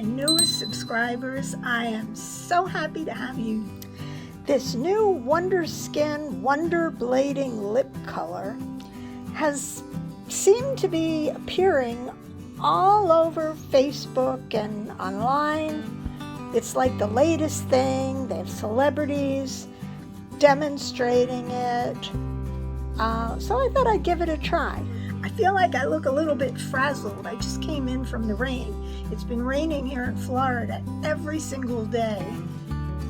newest subscribers. I am so happy to have you. This new Wonderskin Wonder Blading lip color has seemed to be appearing all over Facebook and online. It's like the latest thing. They have celebrities demonstrating it. So I thought I'd give it a try. I feel like I look a little bit frazzled. I just came in from the rain. It's been raining here in Florida every single day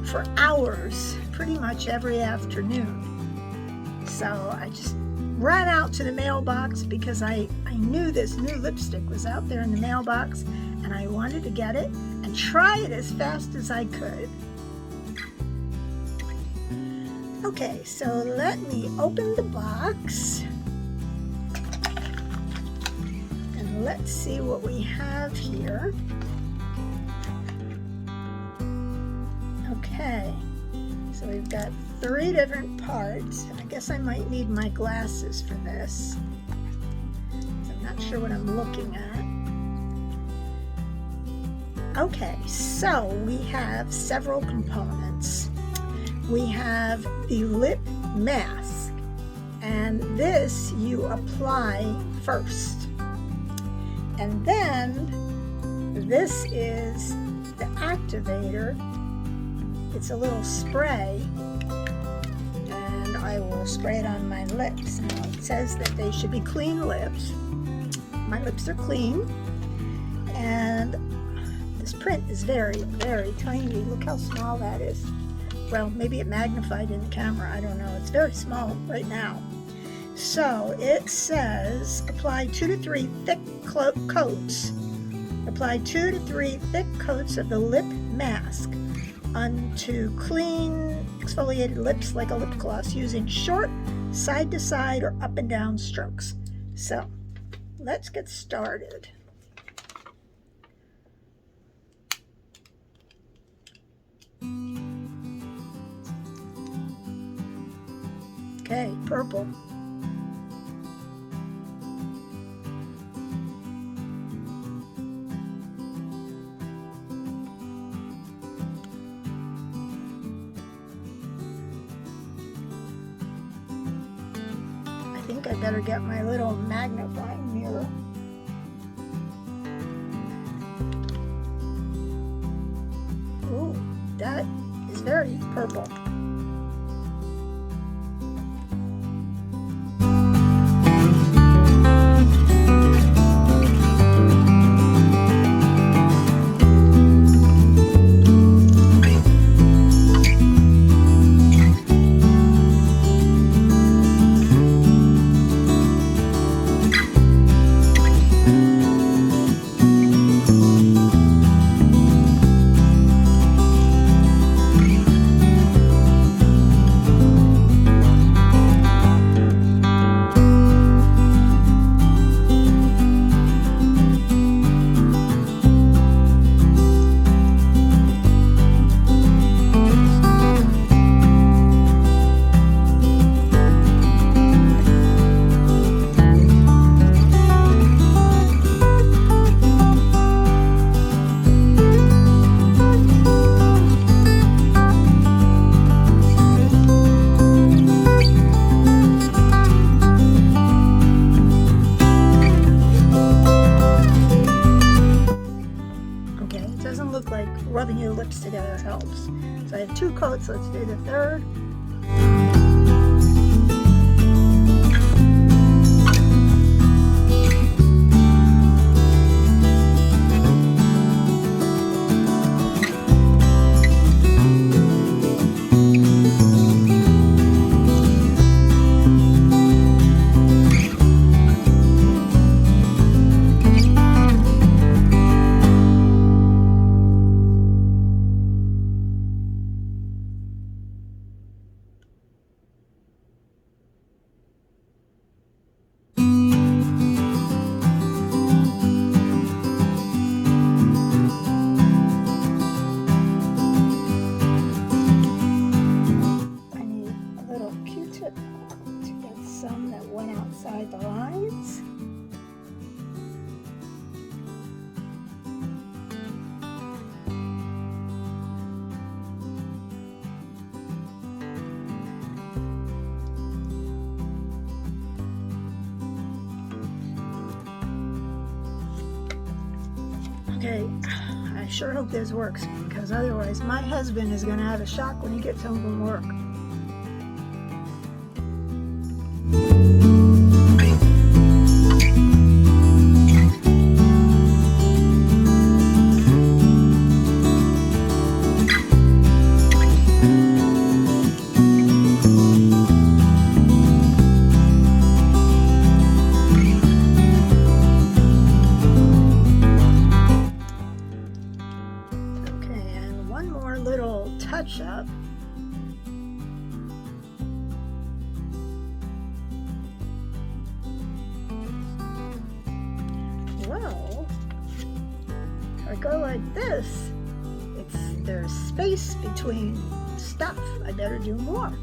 for hours, pretty much every afternoon. So I just ran out to the mailbox because I knew this new lipstick was out there in the mailbox and I wanted to get it and try it as fast as I could. Okay, so let me open the box. Let's see what we have here. Okay, so we've got 3 different parts. I guess I might need my glasses for this. I'm not sure what I'm looking at. Okay, so we have several components. We have the lip mask, and this you apply first. And then this is the activator. It's a little spray, and I will spray it on my lips. Now it says that they should be clean lips. My lips are clean, and this print is very, very tiny. Look how small that is. Well, maybe it magnified in the camera. I don't know. It's very small right now. So it says apply 2 to 3 thick coats. Apply 2 to 3 thick coats of the lip mask onto clean exfoliated lips like a lip gloss using short side to side or up and down strokes. So let's get started. Okay, purple. I think I better get my little magnifying mirror. Ooh, that is very purple. Rubbing your lips together helps. So I have 2 coats. Let's do the 3rd. sure hope this works, because otherwise my husband is going to have a shock when he gets home from work. Little touch up. Well, if I go like this, there's space between stuff. I better do more.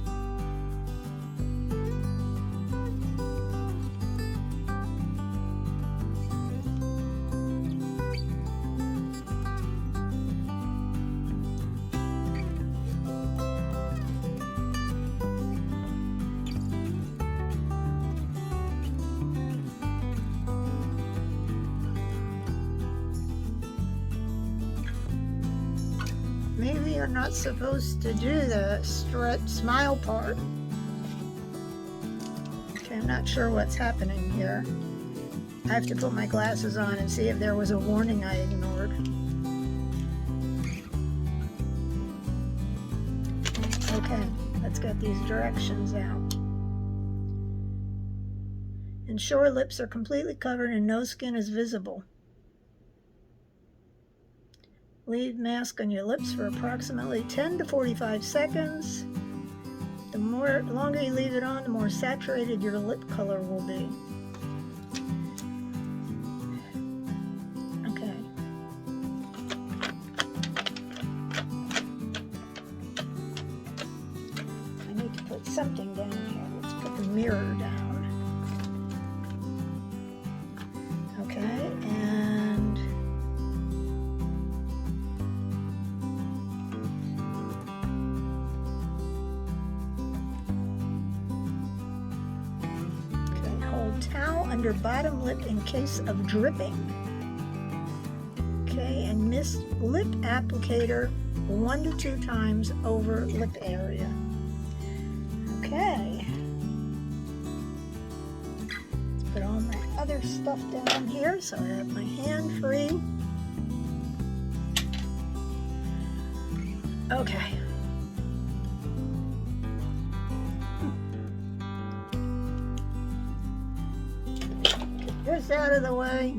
Maybe you're not supposed to do the stretch smile part. Okay, I'm not sure what's happening here. I have to put my glasses on and see if there was a warning I ignored. Okay, let's get these directions out. Ensure lips are completely covered and no skin is visible. Leave mask on your lips for approximately 10 to 45 seconds. The longer you leave it on, the more saturated your lip color will be. Okay. I need to put something down here. Let's put the mirror down. Okay, and towel under bottom lip in case of dripping. Okay, and mist lip applicator 1 to 2 times over lip area. Okay. Let's put all my other stuff down here so I have my hand free. Okay. This out of the way.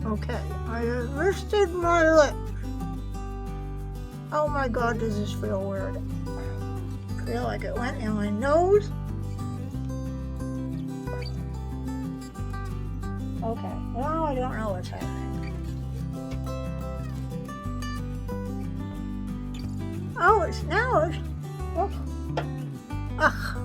Okay, I have lifted my lip. Oh my God, does this feel weird? I feel like it went in my nose. Okay, now I don't know what's happening. Oh, it's now. Oh. Ugh.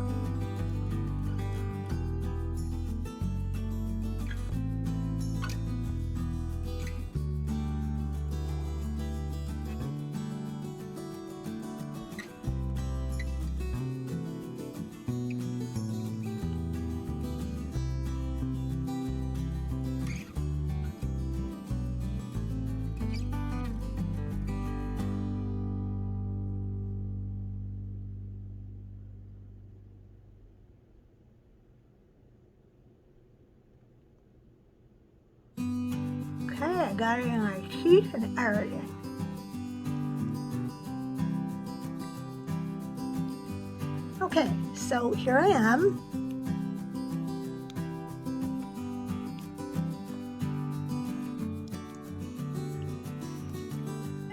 Okay, I got it in my teeth and everything. Okay, so here I am.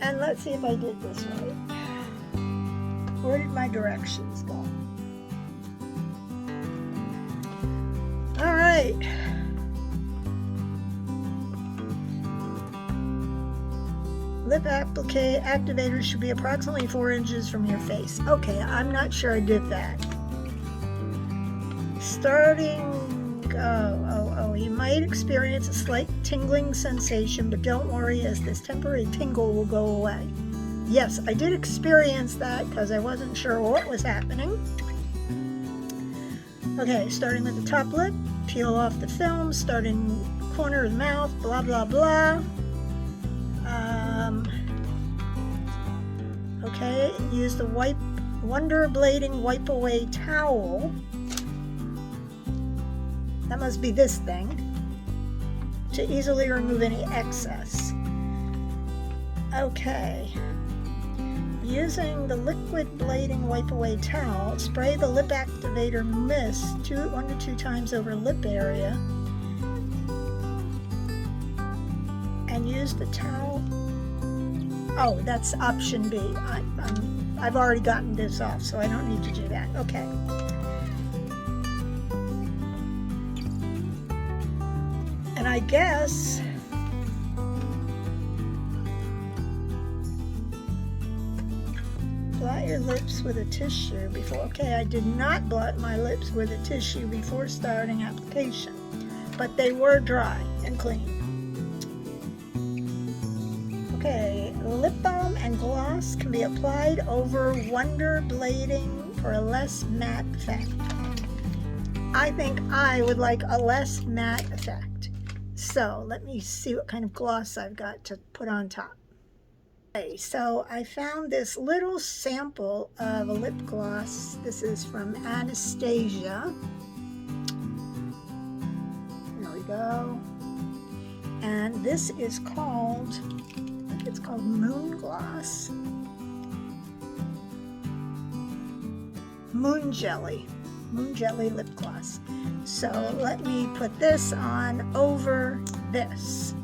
And let's see if I did this right. Where did my directions go? All right. Lip activator should be approximately 4 inches from your face. Okay, I'm not sure I did that. Starting, you might experience a slight tingling sensation, but don't worry, as this temporary tingle will go away. yes, I did experience that because I wasn't sure what was happening. Okay, starting with the top lip, peel off the film, starting corner of the mouth, blah, blah, blah. Okay, use the Wonder Blading Wipe Away Towel. That must be this thing, to easily remove any excess. Okay. Using the liquid blading wipe away towel, spray the lip activator mist 1 to 2 times over lip area and use the towel. Oh, that's option B. I've already gotten this off, so I don't need to do that. Okay. And I guess blot your lips with a tissue before. Okay, I did not blot my lips with a tissue before starting application, but they were dry and clean. Okay, lip balm and gloss can be applied over Wonder Blading for a less matte effect. I think I would like a less matte effect. So let me see what kind of gloss I've got to put on top. Okay, so I found this little sample of a lip gloss. This is from Anastasia. There we go. And this is called, I think it's called Moon Gloss. Moon Jelly lip gloss. So let me put this on over this.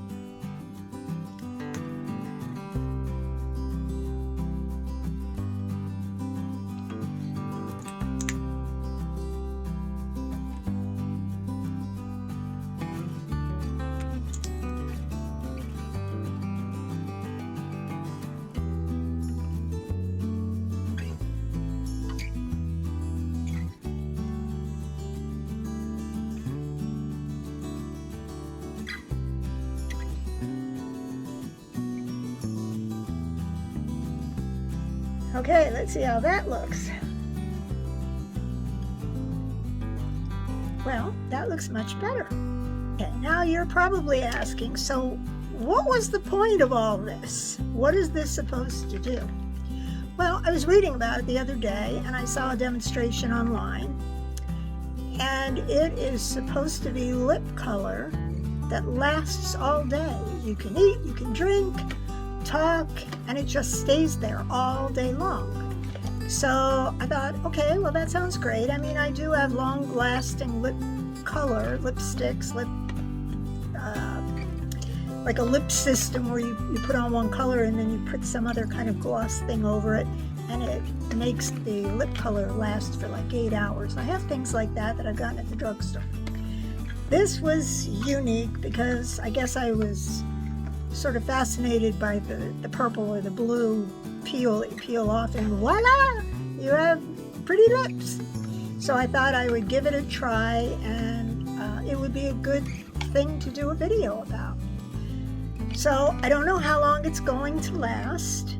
Okay, let's see how that looks. Well, that looks much better. Okay, now you're probably asking, so what was the point of all this? What is this supposed to do? Well, I was reading about it the other day and I saw a demonstration online, and it is supposed to be lip color that lasts all day. You can eat, you can drink, talk, and it just stays there all day long. So I thought, okay, well, that sounds great. I mean, I do have long-lasting lip color, lipsticks, like a lip system where you put on one color and then you put some other kind of gloss thing over it, and it makes the lip color last for like 8 hours. I have things like that I've gotten at the drugstore. This was unique because I guess I was sort of fascinated by the purple or the blue peel off, and voila, you have pretty lips. So I thought I would give it a try, and it would be a good thing to do a video about. So I don't know how long it's going to last,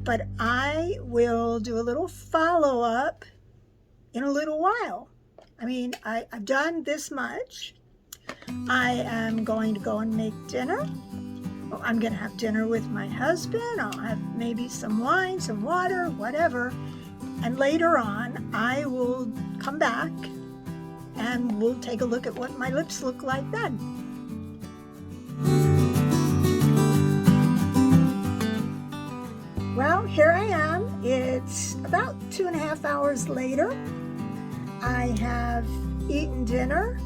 but I will do a little follow-up in a little while. I mean, I've done this much. I am going to go and make dinner. I'm going to have dinner with my husband. I'll have maybe some wine, some water, whatever. And later on, I will come back and we'll take a look at what my lips look like then. Well, here I am. It's about 2.5 hours later. I have eaten dinner.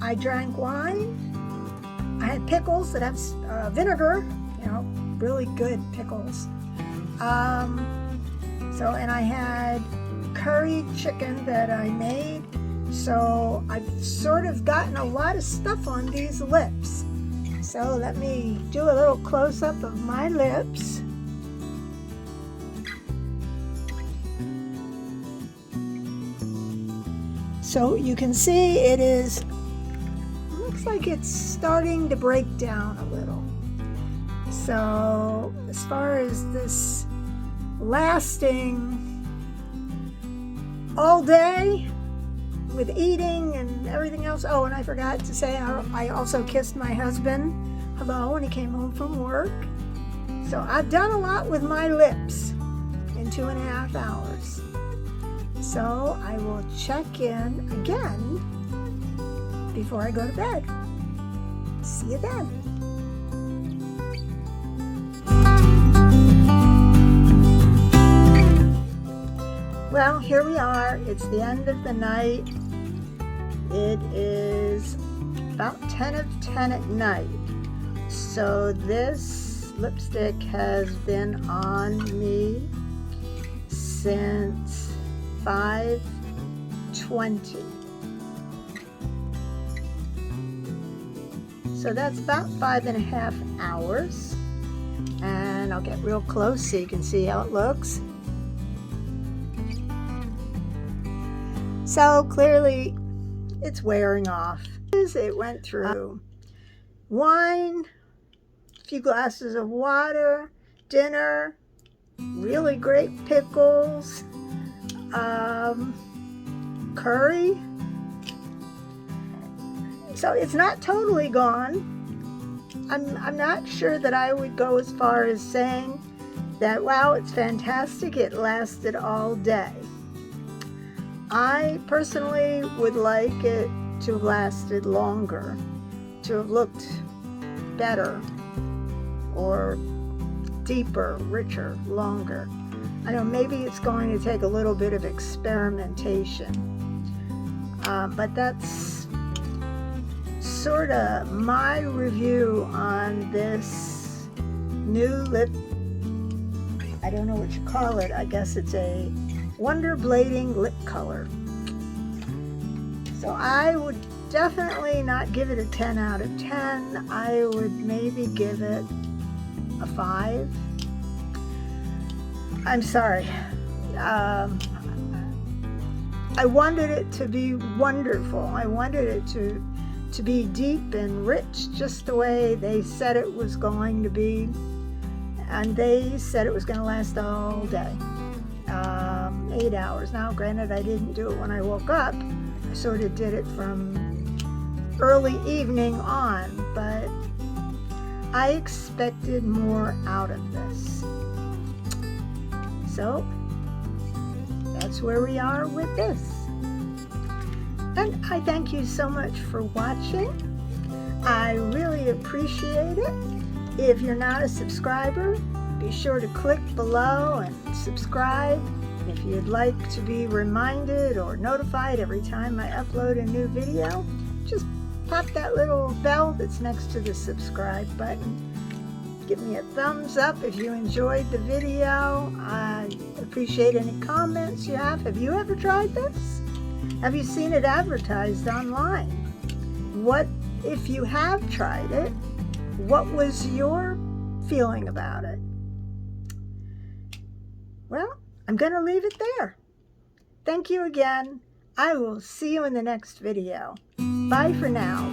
I drank wine. I had pickles that have vinegar, really good pickles. And I had curry chicken that I made. So I've sort of gotten a lot of stuff on these lips. So let me do a little close-up of my lips. So you can see looks like it's starting to break down a little. So as far as this lasting all day with eating and everything else. Oh, and I forgot to say, I also kissed my husband hello when he came home from work. So I've done a lot with my lips in 2.5 hours. So I will check in again before I go to bed. See you then. Well, here we are. It's the end of the night. It is about 10 of 10 at night. So this lipstick has been on me since 5:20. So that's about 5.5 hours. And I'll get real close so you can see how it looks. So clearly it's wearing off. It went through wine, a few glasses of water, dinner, really great pickles, curry. So it's not totally gone. I'm not sure that I would go as far as saying that, wow, it's fantastic, it lasted all day. I personally would like it to have lasted longer, to have looked better or deeper, richer, longer. I know maybe it's going to take a little bit of experimentation, but that's sort of my review on this new lip, I don't know what you call it, I guess it's a Wonder Blading lip color. So I would definitely not give it a 10 out of 10. I would maybe give it a 5. I'm sorry. I wanted it to be wonderful. I wanted it to be deep and rich, just the way they said it was going to be. And they said it was going to last all day. 8 hours. Now, granted, I didn't do it when I woke up. I sort of did it from early evening on, but I expected more out of this. So that's where we are with this. And I thank you so much for watching. I really appreciate it. If you're not a subscriber, be sure to click below and subscribe. If you'd like to be reminded or notified every time I upload a new video, just pop that little bell that's next to the subscribe button. Give me a thumbs up if you enjoyed the video. I appreciate any comments you have. Have you ever tried this? Have you seen it advertised online? What, if you have tried it, what was your feeling about it? Well, I'm going to leave it there. Thank you again. I will see you in the next video. Bye for now.